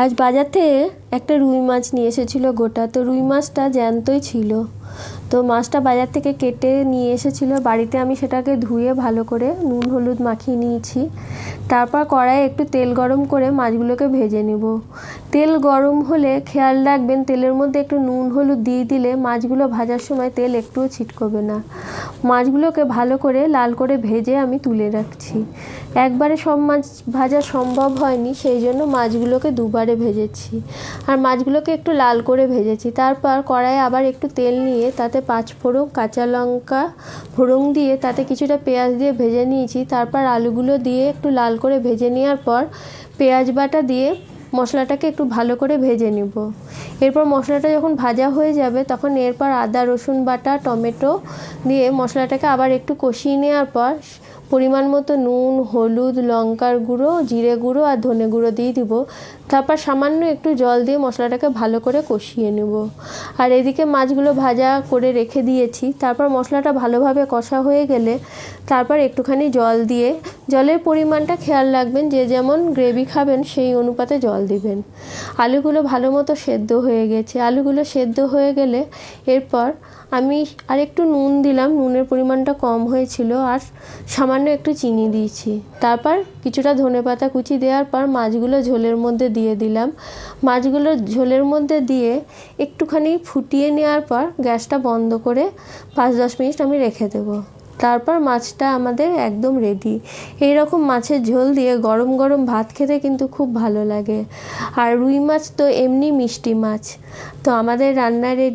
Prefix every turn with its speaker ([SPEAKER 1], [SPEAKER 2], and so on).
[SPEAKER 1] আজ বাজার থেকে একটা রুই মাছ নিয়ে এসেছিলো গোটা। তো রুই মাছটা জ্যান্তই ছিল। তো মাছটা বাজার থেকে কেটে নিয়ে এসেছিলো বাড়িতে। আমি সেটাকে ধুয়ে ভালো করে নুন হলুদ মাখিয়ে নিয়েছি। তারপর কড়াইয়ে একটু তেল গরম করে মাছগুলোকে ভেজে নেব। তেল গরম হলে খেয়াল রাখবেন তেলের মধ্যে একটু নুন হলুদ দিয়ে দিলে মাছগুলো ভাজার সময় তেল একটুও ছিটকবে না। মাছগুলোকে ভালো করে লাল করে ভেজে আমি তুলে রাখছি। একবারে সব মাছ ভাজা সম্ভব হয়নি, সেই জন্য মাছগুলোকে দুবারে ভেজেছি। আর মাছগুলোকে একটু লাল করে ভেজেছি। তারপর কড়াইয়ে আবার একটু তেল নিয়ে তাতে 5 ফোড়ন কাঁচা লঙ্কা ফোড়ন দিয়ে তাতে কিছুটা পেঁয়াজ দিয়ে ভেজে নিয়েছি। তারপর আলুগুলো দিয়ে একটু লাল করে ভেজে নেওয়ার পর পেঁয়াজ বাটা দিয়ে মশলাটাকে একটু ভালো করে ভেজে নেব। এরপর মশলাটা যখন ভাজা হয়ে যাবে তখন এরপর আদা রসুন বাটা টমেটো দিয়ে মশলাটাকে আবার একটু কষিয়ে নেওয়ার পর পরিমাণ মতো নুন হলুদ লঙ্কার গুঁড়ো জিরে গুঁড়ো আর ধনে গুঁড়ো দিয়ে দিব। তারপর সামান্য একটু জল দিয়ে মশলাটাকে ভালো করে কষিয়ে নেব। আর এদিকে মাছগুলো ভাজা করে রেখে দিয়েছি। তারপর মশলাটা ভালোভাবে কষা হয়ে গেলে তারপর একটুখানি জল দিয়ে, জলের পরিমাণটা খেয়াল রাখবেন, যে যেমন গ্রেভি খাবেন সেই অনুপাতে জল দিবেন। আলুগুলো ভালো মতো সেদ্ধ হয়ে গেছে। আলুগুলো সেদ্ধ হয়ে গেলে এরপর আমি আর একটু নুন দিলাম, নুনের পরিমাণটা কম হয়েছিল, আর সামান্য একটু চিনি দিয়েছি। তারপর কিছুটা ধনেপাতা কুচি দেওয়ার পর মাছগুলো ঝোলের মধ্যে দিয়ে দিলাম। মাছগুলো ঝোলের মধ্যে দিয়ে একটুখানি ফুটিয়ে নেওয়ার পর গ্যাসটা বন্ধ করে 5-10 মিনিট আমি রেখে দেবো। তারপর মাছটা আমাদের একদম রেডি। এই রকম মাছের ঝোল দিয়ে গরম গরম ভাত খেতে কিন্তু খুব ভালো লাগে। আর রুই মাছ তো এমনি মিষ্টি মাছ। তো আমাদের রান্না রেডি।